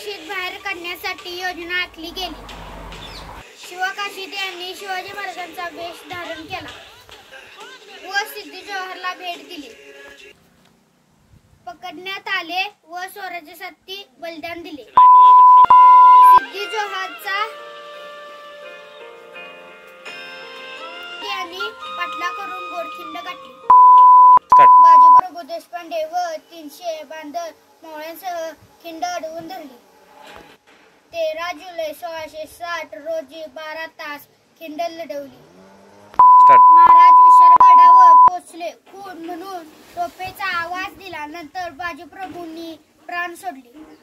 काशीद बाहेर काढण्यासाठी योजना आखली गेली. शिवकाशीद यांनी शिवाजी महाराजांचा वेश धारण केला व सिद्धी जोहरला भेट दिली. पकडण्यात आले व स्वराज्यासाठी बलिदान दिले. सिद्धी जोहरचा यांनी पाटला करून गोडखिंड गाठली. बाजीप्रभू देशपांडे व 300 बांधव मावळ्यांसह खिंड अडवून धरली. 13 जुलै 1660 रोजी 12 तास खिंड लढवली. महाराज विशाळगडावर पोहोचले. खून म्हणून तोफेचा आवाज दिला. नंतर बाजीप्रभूंनी प्राण सोडले.